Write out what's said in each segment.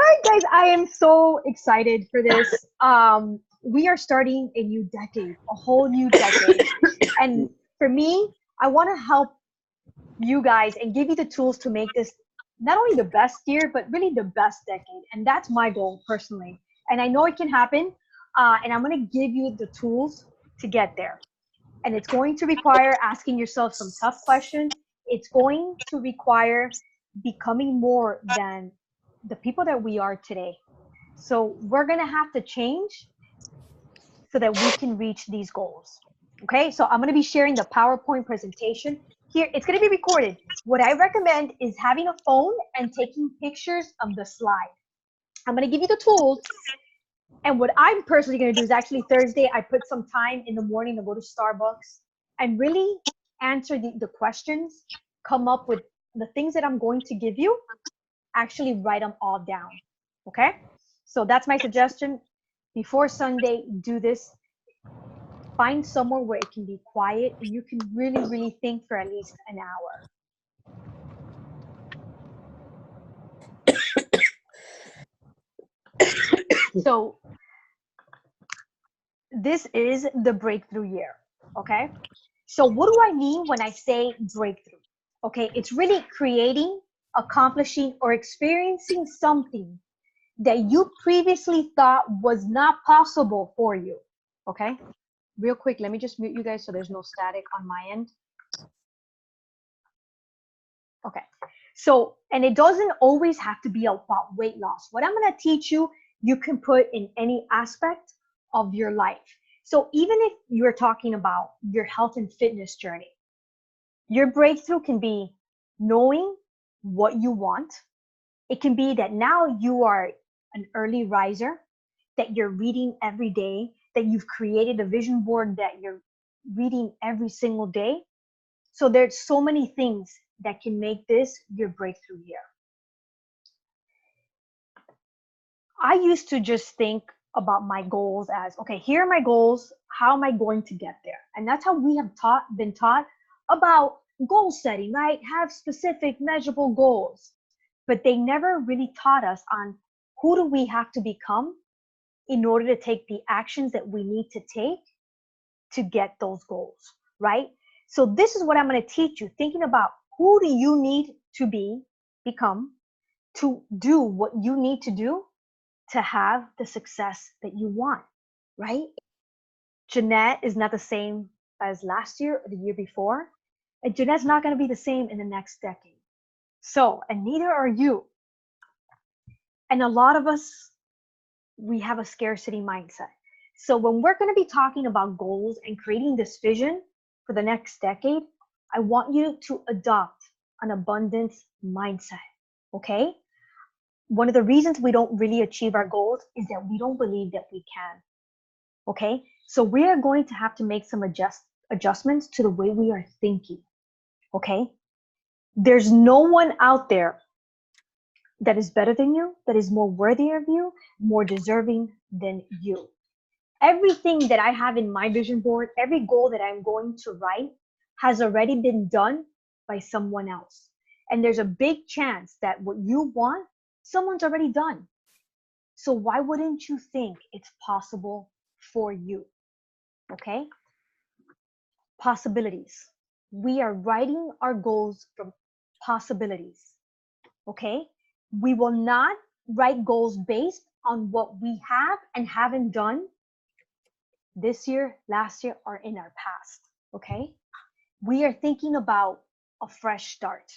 right, guys, I am so excited for this. We are starting a new decade, a whole new decade. And for me, I want to help you guys and give you the tools to make this not only the best year, but really the best decade. And that's my goal personally. And I know it can happen. And I'm going to give you the tools to get there. And it's going to require asking yourself some tough questions. It's going to require becoming more than the people that we are today. So we're going to have to change so that we can reach these goals. Okay, so I'm going to be sharing the PowerPoint presentation here. It's going to be recorded. What I recommend is having a phone and taking pictures of the slide. I'm going to give you the tools. And what I'm personally going to do is actually Thursday, I put some time in the morning to go to Starbucks and really answer the questions, come up with the things that I'm going to give you, actually write them all down. Okay? So that's my suggestion. Before Sunday, do this. Find somewhere where it can be quiet and you can really, really think for at least an hour. So this is the breakthrough year, okay? So what do I mean when I say breakthrough? Okay, it's really creating, accomplishing, or experiencing something that you previously thought was not possible for you, okay? Real quick, let me just mute you guys so there's no static on my end. Okay, so, and it doesn't always have to be about weight loss. What I'm gonna teach you, you can put in any aspect of your life. So even if you're talking about your health and fitness journey, your breakthrough can be knowing what you want. It can be that now you are an early riser, that you're reading every day, that you've created a vision board that you're reading every single day. So there's so many things that can make this your breakthrough year. I used to just think about my goals as, okay, here are my goals. How am I going to get there? And that's how we have been taught about goal setting, right? Have specific measurable goals. But they never really taught us on who do we have to become in order to take the actions that we need to take to get those goals, right? So this is what I'm going to teach you, thinking about who do you need to become to do what you need to do to have the success that you want, right? Jeanette is not the same as last year or the year before, and Jeanette's not going to be the same in the next decade. So, and neither are you. And a lot of us, we have a scarcity mindset. So when we're going to be talking about goals and creating this vision for the next decade, I want you to adopt an abundance mindset, okay? One of the reasons we don't really achieve our goals is that we don't believe that we can, okay? So we are going to have to make some adjustments to the way we are thinking, okay? There's no one out there that is better than you, that is more worthy of you, more deserving than you. Everything that I have in my vision board, every goal that I'm going to write has already been done by someone else. And there's a big chance that what you want, someone's already done. So why wouldn't you think it's possible for you? Okay? Possibilities. We are writing our goals from possibilities. Okay? We will not write goals based on what we have and haven't done this year, last year, or in our past. Okay? We are thinking about a fresh start.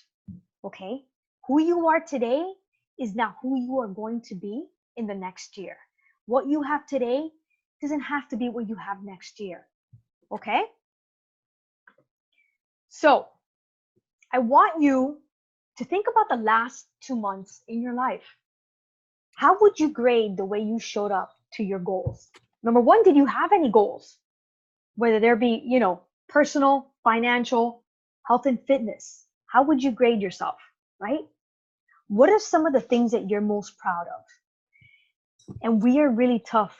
Okay? Who you are today is not who you are going to be in the next year. What you have today doesn't have to be what you have next year. Okay? So, I want you to think about the last 2 months in your life. How would you grade the way you showed up to your goals? Number one, did you have any goals? Whether there be, personal, financial, health and fitness. How would you grade yourself, right? What are some of the things that you're most proud of? And we are really tough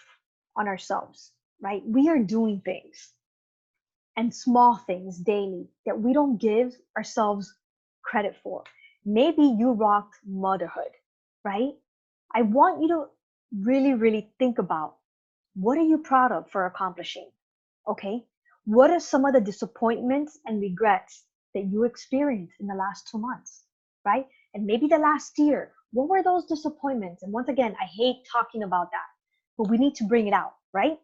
on ourselves, right? We are doing things and small things daily that we don't give ourselves credit for. Maybe you rocked motherhood, right? I want you to really, really think about, what are you proud of for accomplishing? Okay. What are some of the disappointments and regrets that you experienced in the last 2 months, right? And maybe the last year. What were those disappointments? And once again, I hate talking about that, but we need to bring it out, right?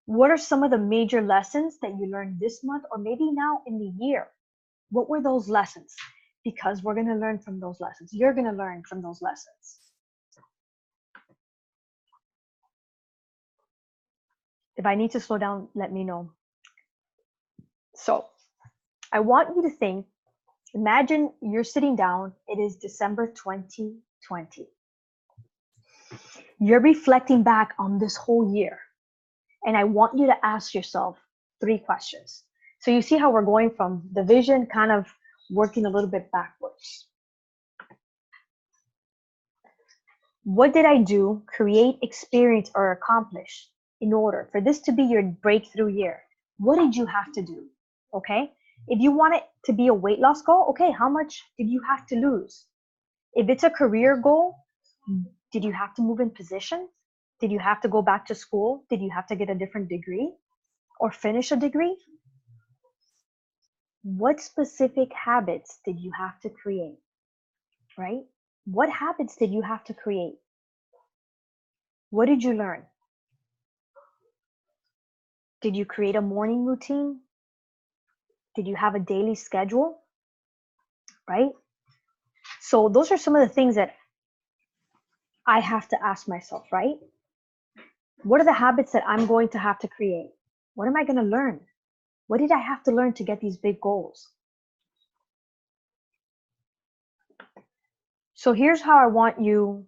What are some of the major lessons that you learned this month or maybe now in the year? What were those lessons? Because we're going to learn from those lessons. You're going to learn from those lessons. If I need to slow down, let me know. So I want you to think, imagine you're sitting down. It is December 2020. You're reflecting back on this whole year. And I want you to ask yourself 3 questions. So you see how we're going from the vision, kind of working a little bit backwards. What did I do, create, experience, or accomplish in order for this to be your breakthrough year? What did you have to do? Okay. If you want it to be a weight loss goal, okay, how much did you have to lose? If it's a career goal, did you have to move in position? Did you have to go back to school? Did you have to get a different degree or finish a degree? What specific habits did you have to create, right? What habits did you have to create? What did you learn? Did you create a morning routine? Did you have a daily schedule, right? So those are some of the things that I have to ask myself, right? What are the habits that I'm going to have to create? What am I going to learn? What did I have to learn to get these big goals? So here's how I want you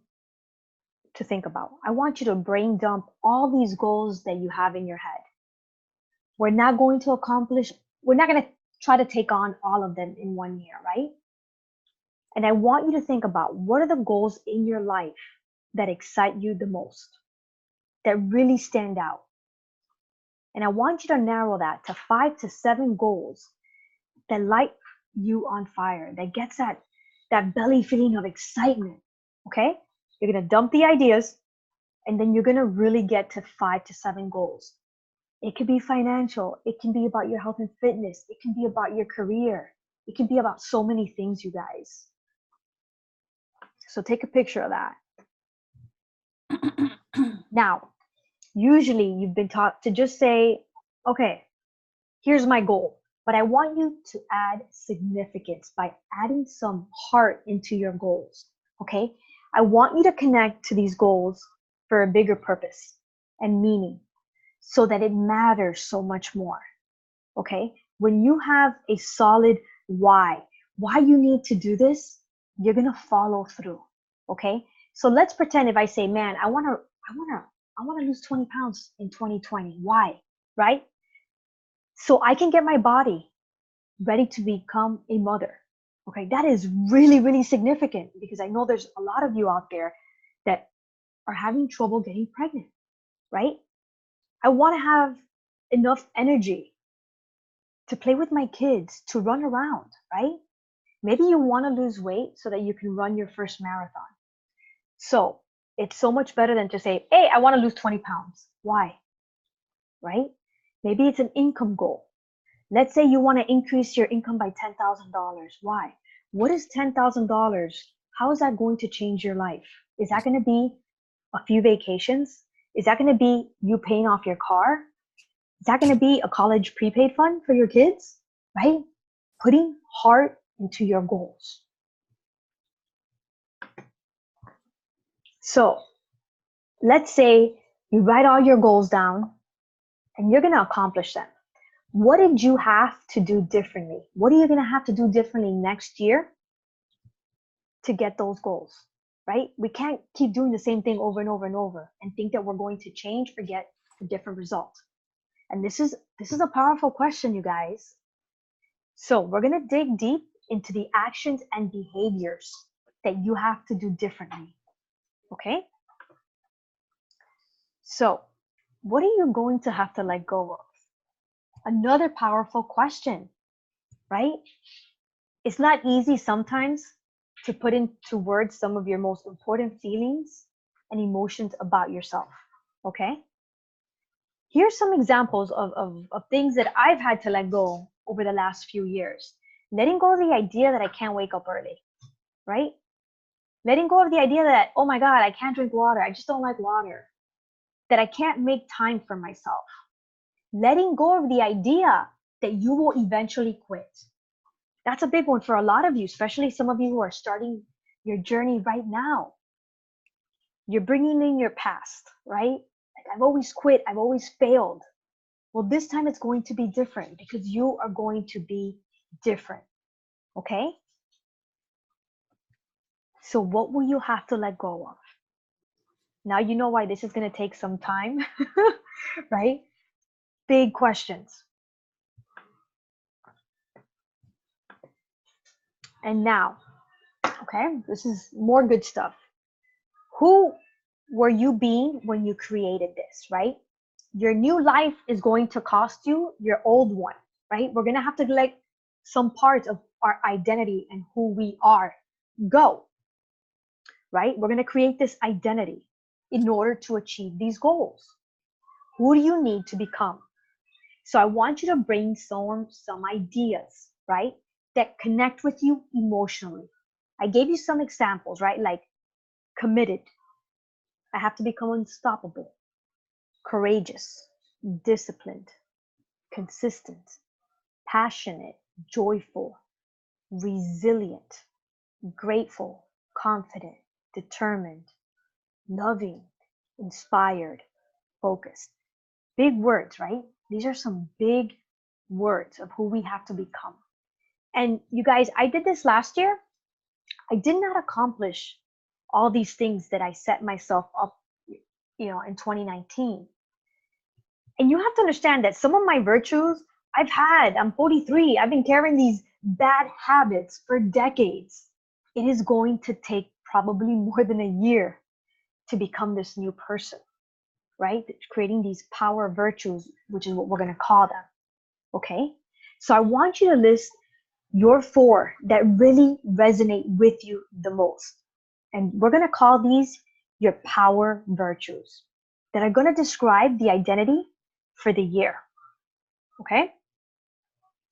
to think about. I want you to brain dump all these goals that you have in your head. We're not going to try to take on all of them in 1 year, right? And I want you to think about, what are the goals in your life that excite you the most, that really stand out? And I want you to narrow that to 5 to 7 goals that light you on fire, that gets that belly feeling of excitement, okay? You're going to dump the ideas, and then you're going to really get to 5 to 7 goals. It could be financial. It can be about your health and fitness. It can be about your career. It can be about so many things, you guys. So take a picture of that. Now, usually you've been taught to just say, okay, here's my goal. But I want you to add significance by adding some heart into your goals, okay? I want you to connect to these goals for a bigger purpose and meaning so that it matters so much more, okay? When you have a solid why you need to do this, you're gonna follow through, okay? So let's pretend if I say, man, I wanna lose 20 pounds in 2020. Why, right? So I can get my body ready to become a mother. Okay, that is really, really significant because I know there's a lot of you out there that are having trouble getting pregnant, right? I want to have enough energy to play with my kids, to run around, right? Maybe you want to lose weight so that you can run your first marathon. So it's so much better than to say, hey, I want to lose 20 pounds. Why? Right? Maybe it's an income goal. Let's say you want to increase your income by $10,000. Why? What is $10,000? How is that going to change your life? Is that going to be a few vacations? Is that going to be you paying off your car? Is that going to be a college prepaid fund for your kids? Right? Putting heart into your goals. So let's say you write all your goals down and you're going to accomplish them. What did you have to do differently? What are you going to have to do differently next year to get those goals, right? We can't keep doing the same thing over and over and over and think that we're going to change or get a different result. And this is a powerful question, you guys. So we're going to dig deep into the actions and behaviors that you have to do differently, okay? So what are you going to have to let go of? Another powerful question, right? It's not easy sometimes to put into words some of your most important feelings and emotions about yourself. Okay? Here's some examples of things that I've had to let go over the last few years. Letting go of the idea that I can't wake up early, right? Letting go of the idea that, oh my God, I can't drink water. I just don't like water. That I can't make time for myself. Letting go of the idea that you will eventually quit. That's a big one for a lot of you, especially some of you who are starting your journey right now. You're bringing in your past, right? Like, I've always quit. I've always failed. Well, this time it's going to be different because you are going to be different. Okay? So what will you have to let go of? Now you know why this is going to take some time, right? Big questions. And now, okay, this is more good stuff. Who were you being when you created this, right? Your new life is going to cost you your old one, right? We're going to have to let some parts of our identity and who we are go, right? We're going to create this identity in order to achieve these goals. Who do you need to become? So I want you to brainstorm some ideas, right, that connect with you emotionally. I gave you some examples, right? Like committed. I have to become unstoppable, courageous, disciplined, consistent, passionate, joyful, resilient, grateful, confident, determined, loving, inspired, focused. Big words, right? These are some big words of who we have to become. And you guys, I did this last year. I did not accomplish all these things that I set myself up, in 2019. And you have to understand that some of my virtues I'm 43, I've been carrying these bad habits for decades. It is going to take probably more than a year to become this new person, right? Creating these power virtues, which is what we're going to call them. Okay? So I want you to list your 4 that really resonate with you the most. And we're going to call these your power virtues that are going to describe the identity for the year. Okay?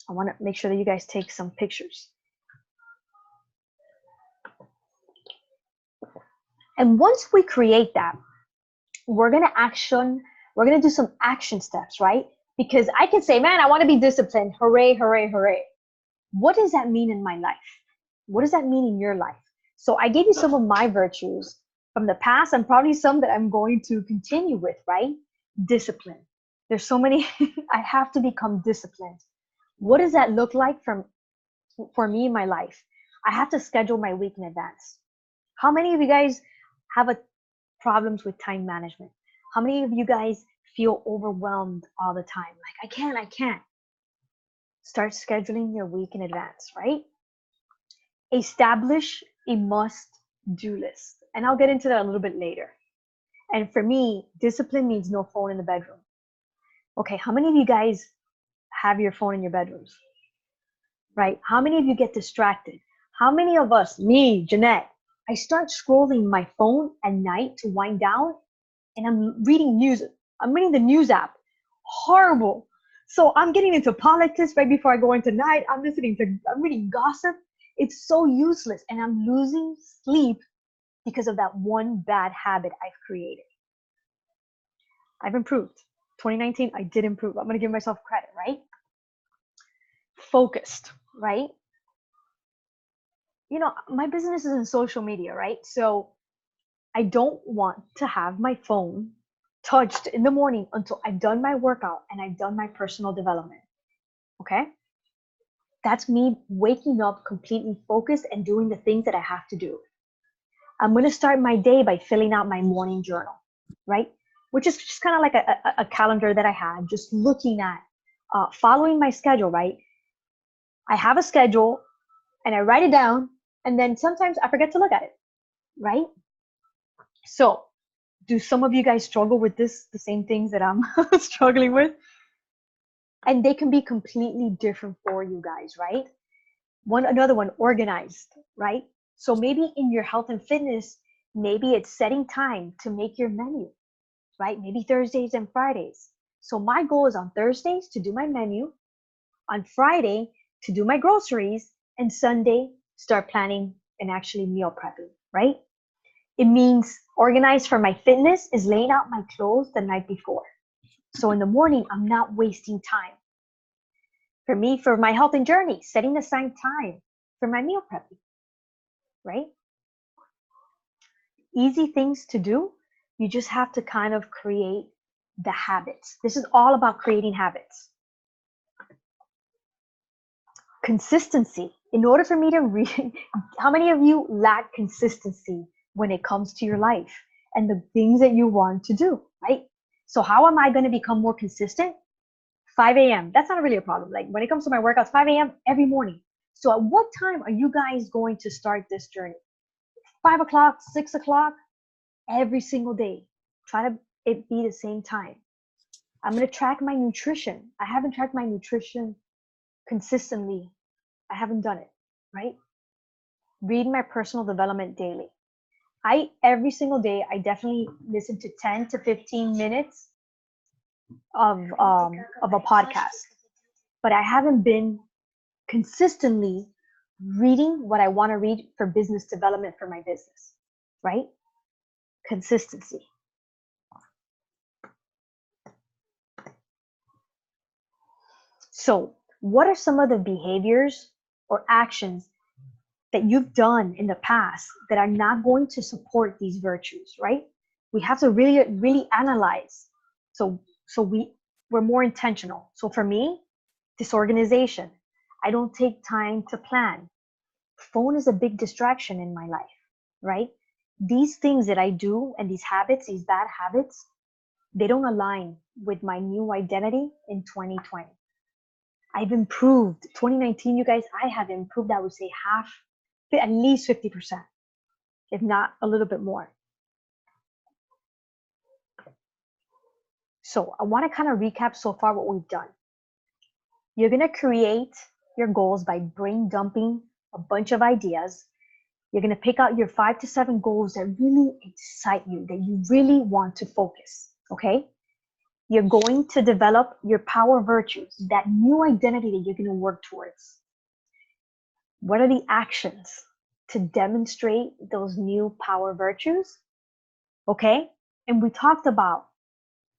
I want to make sure that you guys take some pictures. And once we create that, we're going to do some action steps, right? Because I can say, man, I want to be disciplined. Hooray, hooray, hooray. What does that mean in my life? What does that mean in your life? So I gave you some of my virtues from the past and probably some that I'm going to continue with, right? Discipline. There's so many. I have to become disciplined. What does that look like for me in my life? I have to schedule my week in advance. How many of you guys have problems with time management? How many of you guys feel overwhelmed all the time? Like, I can't. Start scheduling your week in advance, right? Establish a must-do list. And I'll get into that a little bit later. And for me, discipline means no phone in the bedroom. Okay, how many of you guys have your phone in your bedrooms? Right? How many of you get distracted? How many of us, me, Jeanette, I start scrolling my phone at night to wind down and I'm reading news. I'm reading the news app. Horrible. So I'm getting into politics right before I go into night. I'm reading gossip. It's so useless. And I'm losing sleep because of that one bad habit I've created. I've improved. 2019, I did improve. I'm going to give myself credit, right? Focused, right? My business is in social media, right? So I don't want to have my phone touched in the morning until I've done my workout and I've done my personal development. Okay? That's me waking up completely focused and doing the things that I have to do. I'm going to start my day by filling out my morning journal, right? Which is just kind of like a calendar that I have, just looking at, following my schedule, right? I have a schedule and I write it down and then sometimes I forget to look at it, right? So do some of you guys struggle with the same things that I'm struggling with? And they can be completely different for you guys, right? Another one, organized, right? So maybe in your health and fitness, maybe it's setting time to make your menu, right? Maybe Thursdays and Fridays. So my goal is on Thursdays to do my menu, on Friday to do my groceries, and Sunday start planning and actually meal prepping, right? It means organized for my fitness is laying out my clothes the night before. So in the morning, I'm not wasting time. For me, for my health and journey, setting aside time for my meal prepping, right? Easy things to do. You just have to kind of create the habits. This is all about creating habits. Consistency. In order for me to read, how many of you lack consistency when it comes to your life and the things that you want to do, right? So how am I going to become more consistent? 5 a.m. That's not really a problem. Like when it comes to my workouts, 5 a.m. every morning. So at what time are you guys going to start this journey? 5 o'clock, 6 o'clock, every single day. Try to it be the same time. I'm going to track my nutrition. I haven't tracked my nutrition consistently. I haven't done it, right? Read my personal development daily. Every single day, I definitely listen to 10 to 15 minutes of a podcast, but I haven't been consistently reading what I want to read for business development for my business, right? Consistency. So what are some of the behaviors or actions that you've done in the past that are not going to support these virtues, right? We have to really analyze. So we're more intentional. So for me, disorganization. I don't take time to plan. Phone is a big distraction in my life, right? These things that I do and these habits, these bad habits, they don't align with my new identity in 2020. I've improved. 2019, you guys, I have improved, I would say at least 50%, if not a little bit more. So I want to kind of recap so far what we've done. You're going to create your goals by brain dumping a bunch of ideas. You're going to pick out your 5 to 7 goals that really excite you, that you really want to focus, okay? You're going to develop your power virtues, that new identity that you're going to work towards. What are the actions to demonstrate those new power virtues? Okay? And we talked about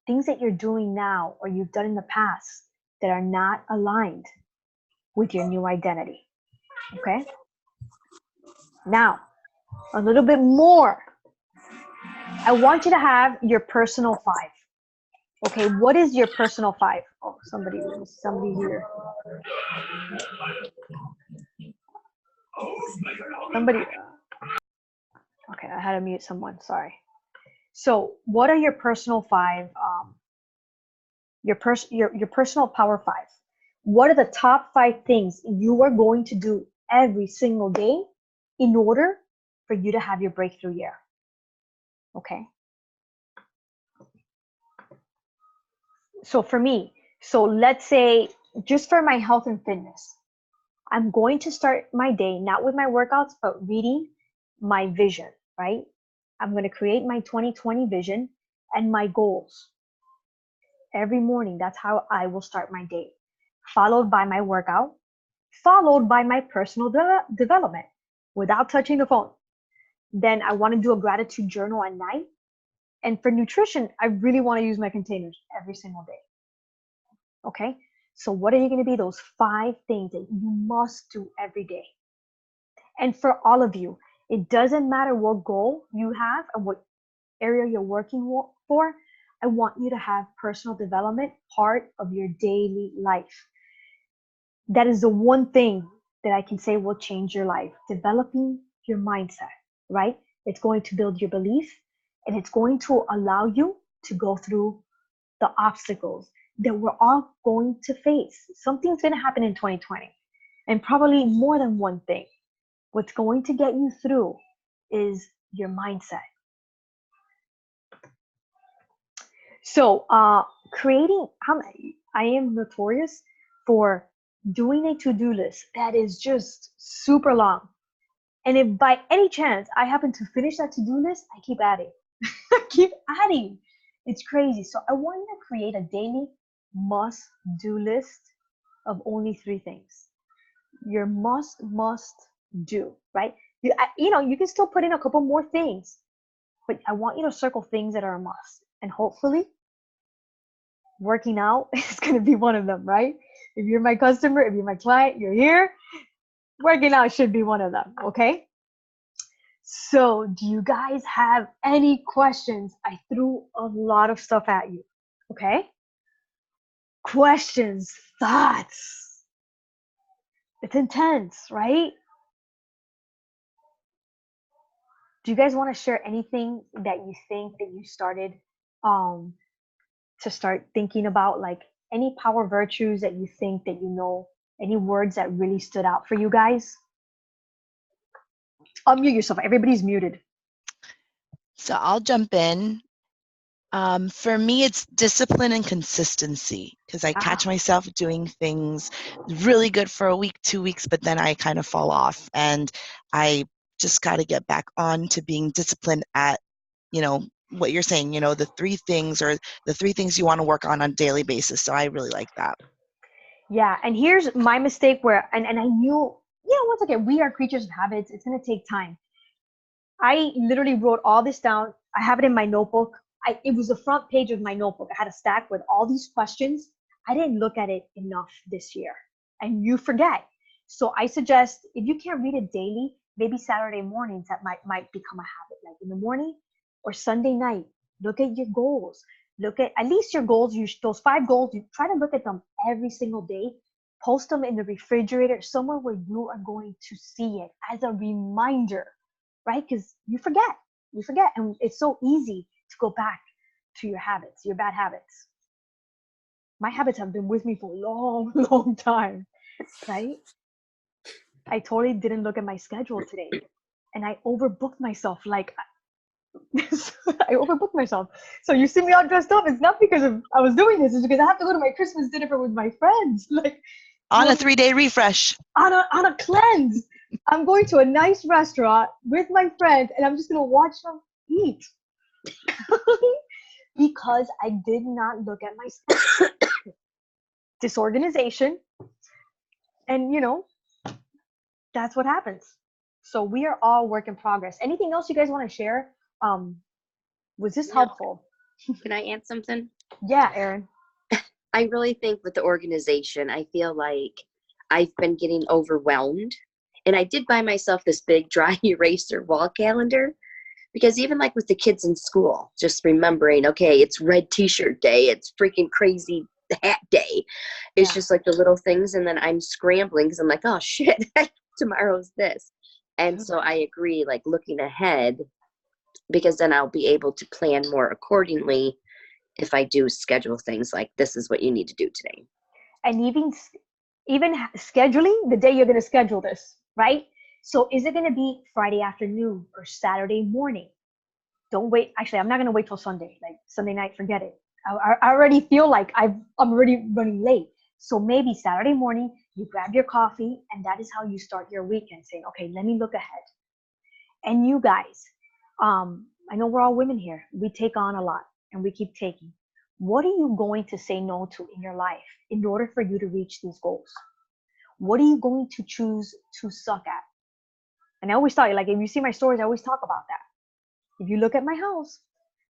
things that you're doing now or you've done in the past that are not aligned with your new identity. Okay? Now, a little bit more. I want you to have your personal 5. Okay, what is your personal 5? Oh, somebody here. Somebody. Okay, I had to mute someone. Sorry. So, what are your personal 5? Your personal power 5. What are the top 5 things you are going to do every single day in order for you to have your breakthrough year? Okay. So for me, let's say just for my health and fitness, I'm going to start my day not with my workouts, but reading my vision, right? I'm going to create my 2020 vision and my goals every morning. That's how I will start my day, followed by my workout, followed by my personal development without touching the phone. Then I want to do a gratitude journal at night. And for nutrition, I really want to use my containers every single day. Okay? So what are you going to be those 5 things that you must do every day? And for all of you, it doesn't matter what goal you have and what area you're working for. I want you to have personal development part of your daily life. That is the one thing that I can say will change your life. Developing your mindset, right? It's going to build your belief and it's going to allow you to go through the obstacles that we're all going to face. Something's going to happen in 2020 and probably more than one thing. What's going to get you through is your mindset. So I am notorious for doing a to-do list that is just super long And if by any chance I happen to finish that to-do list, I keep adding. I keep adding. It's crazy. So I want you to create a daily must-do list of only 3 things. Your must do, right? You can still put in a couple more things, but I want you to circle things that are a must. And hopefully, working out is going to be one of them, right? If you're my customer, if you're my client, you're here, working out should be one of them, okay? So, do you guys have any questions? I threw a lot of stuff at you, okay? Questions, thoughts. It's intense, right? Do you guys want to share anything that you think that you started um, to start thinking about, like any power virtues that you think that you know, any words that really stood out for you guys? Unmute yourself. Everybody's muted. So I'll jump in. For me, it's discipline and consistency, because I catch myself doing things really good for a week, 2 weeks, but then I kind of fall off, and I just got to get back on to being disciplined at, what you're saying, the 3 things, or the 3 things you want to work on a daily basis. So I really like that. Yeah, and here's my mistake where, and I knew, once again, we are creatures of habits. It's going to take time. I literally wrote all this down. I have it in my notebook. It was the front page of my notebook. I had a stack with all these questions. I didn't look at it enough this year, and you forget. So I suggest, if you can't read it daily, maybe Saturday mornings that might become a habit. Like in the morning or Sunday night, look at your goals. Look at least your goals. Those 5 goals. You try to look at them every single day. Post them in the refrigerator, somewhere where you are going to see it as a reminder, right? Because you forget, and it's so easy to go back to your habits, your bad habits. My habits have been with me for a long, long time, right? I totally didn't look at my schedule today, and I overbooked myself. Like, I overbooked myself. So you see me all dressed up. It's not because I was doing this. It's because I have to go to my Christmas dinner with my friends. Like on a 3-day refresh. On a cleanse. I'm going to a nice restaurant with my friends, and I'm just gonna watch them eat. Because I did not look at my schedule. Disorganization, and that's what happens. So we are all work in progress. Anything else you guys want to share? Was this helpful? Can I add something? Yeah, Erin. I really think with the organization, I feel like I've been getting overwhelmed. And I did buy myself this big dry eraser wall calendar, because even like with the kids in school, just remembering, okay, it's red t-shirt day, it's freaking crazy hat day. It's just like the little things. And then I'm scrambling because I'm like, oh shit, tomorrow's this. And so I agree, like looking ahead, because then I'll be able to plan more accordingly if I do schedule things like, this is what you need to do today. And even scheduling the day you're going to schedule this, right? So is it going to be Friday afternoon or Saturday morning? Don't wait. Actually, I'm not going to wait till Sunday. Like Sunday night, forget it. I already feel like I'm already running late. So maybe Saturday morning, you grab your coffee, and that is how you start your weekend, saying, okay, let me look ahead. And you guys, I know we're all women here. We take on a lot, and we keep taking. What are you going to say no to in your life in order for you to reach these goals? What are you going to choose to suck at? And I always thought, like, if you see my stories, I always talk about that. If you look at my house,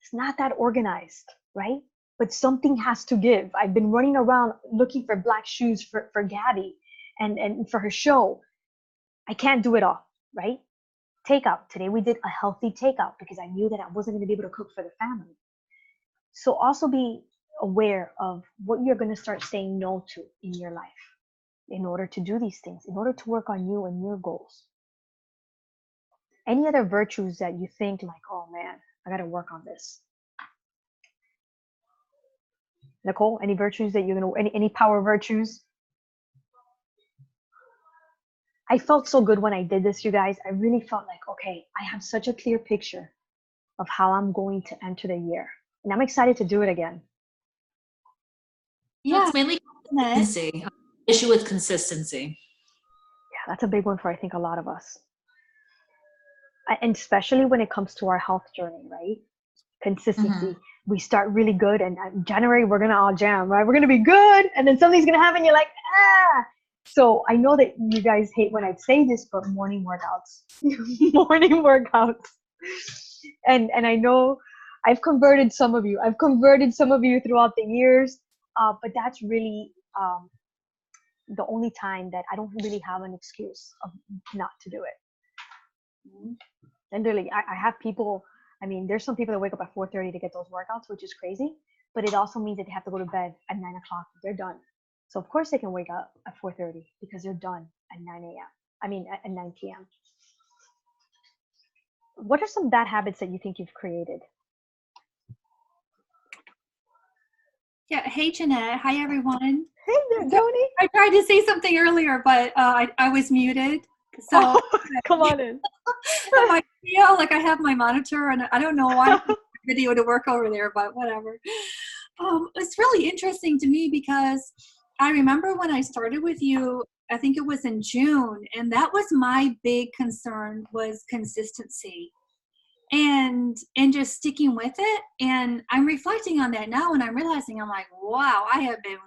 it's not that organized, right? But something has to give. I've been running around looking for black shoes for Gabby and for her show. I can't do it all, right? Takeout. Today we did a healthy takeout because I knew that I wasn't going to be able to cook for the family. So also be aware of what you're going to start saying no to in your life in order to do these things, in order to work on you and your goals. Any other virtues that you think like, oh man, I got to work on this? Nicole, any virtues that you're going to, any power virtues? I felt so good when I did this, you guys. I really felt like, okay, I have such a clear picture of how I'm going to enter the year. And I'm excited to do it again. Yeah, it's mainly consistency. Issue with consistency. Yeah, that's a big one for, I think, a lot of us. And especially when it comes to our health journey, right? Consistency. We start really good, and January we're gonna all jam, right? We're gonna be good, and then something's gonna happen. You're like, ah. So I know that you guys hate when I say this, but morning workouts, morning workouts, and I know I've converted some of you. I've converted some of you throughout the years, but that's really the only time that I don't really have an excuse of not to do it. And literally, I have people. I mean, there's some people that wake up at 4:30 to get those workouts, which is crazy. But it also means that they have to go to bed at 9 o'clock. They're done. So of course they can wake up at 4:30 because they're done at 9 a.m. I mean, at 9 p.m. What are some bad habits that you think you've created? Yeah. Hey, Jeanette. Hi, everyone. Hey there, Tony. I tried to say something earlier, but I was muted. So Oh, come on in. I feel like I have my monitor, and I don't know why I video to work over there, but whatever. It's really interesting to me because I remember when I started with you, I think it was in June, and that was my big concern, was consistency and just sticking with it. And I'm reflecting on that now, and I'm realizing, I'm like, wow, I have been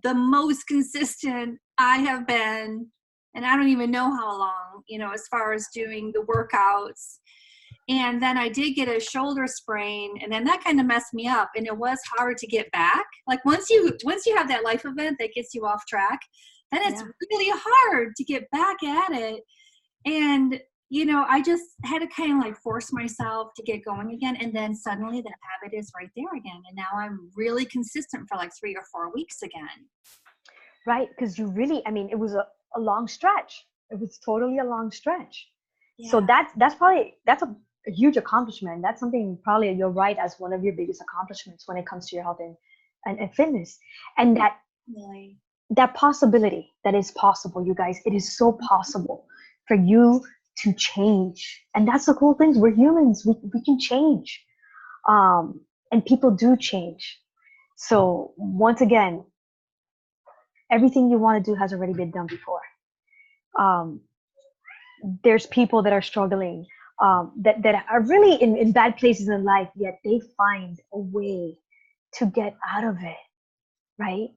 the most consistent I have been, and I don't even know how long, as far as doing the workouts. And then I did get a shoulder sprain, and then that kind of messed me up, and it was hard to get back. Like once you have that life event that gets you off track, then it's really hard to get back at it. And I just had to kind of like force myself to get going again, and then suddenly that habit is right there again, and now I'm really consistent for like 3 or 4 weeks again. Right, because you really, I mean, it was a long stretch. It was totally a long stretch. Yeah. So that's probably a huge accomplishment. That's something probably you're right as one of your biggest accomplishments when it comes to your health and fitness. And that possibility that is possible, you guys, it is so possible for you to change. And that's the cool thing. We're humans. We can change. And people do change. So once again, everything you want to do has already been done before. There's people that are struggling, that are really in bad places in life, yet they find a way to get out of it, right?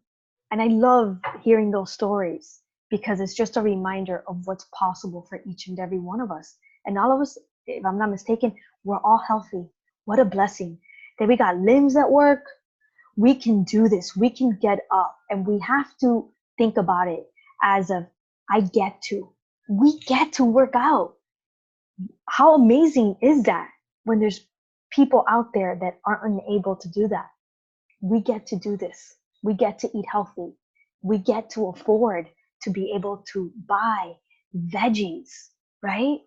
And I love hearing those stories because it's just a reminder of what's possible for each and every one of us. And all of us, if I'm not mistaken, we're all healthy. What a blessing that we got limbs that work. We can do this. We can get up, and we have to think about it as we get to work out. How amazing is that when there's people out there that aren't unable to do that? We get to do this. We get to eat healthy. We get to afford to be able to buy veggies, right?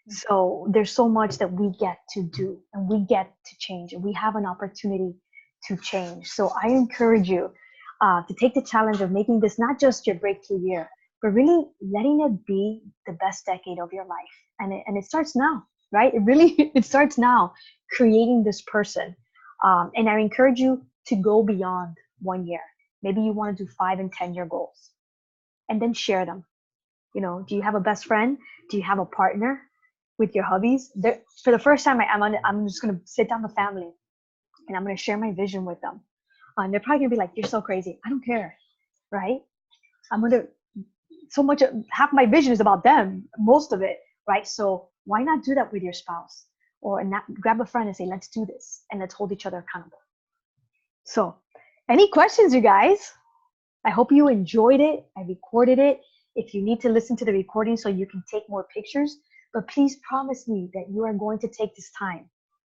So there's so much that we get to do, and we get to change, and we have an opportunity to change. So I encourage you to take the challenge of making this not just your breakthrough year, but really letting it be the best decade of your life. And it starts now, right? It starts now, creating this person. And I encourage you to go beyond 1 year. Maybe you want to do 5 and 10 year goals, and then share them. Do you have a best friend? Do you have a partner with your hubbies? For the first time, I'm just going to sit down with family, and I'm going to share my vision with them. And they're probably going to be like, you're so crazy. I don't care, right? Half my vision is about them, most of it, right? So why not do that with your spouse? Or not grab a friend and say, let's do this, and let's hold each other accountable. So any questions, you guys? I hope you enjoyed it. I recorded it. If you need to listen to the recording so you can take more pictures, but please promise me that you are going to take this time,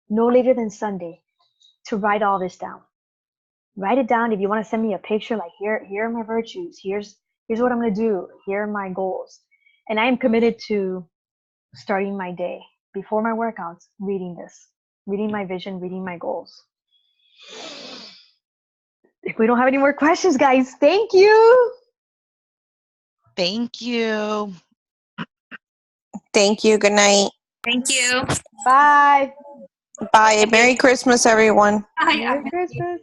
no later than Sunday, to write all this down. Write it down. If you want to send me a picture, like here are my virtues. Here's what I'm going to do. Here are my goals. And I am committed to starting my day before my workouts, reading my vision, reading my goals. If we don't have any more questions, guys, thank you. Thank you. Thank you. Good night. Thank you. Bye. Bye. Merry Christmas, everyone. Hi, Merry Christmas.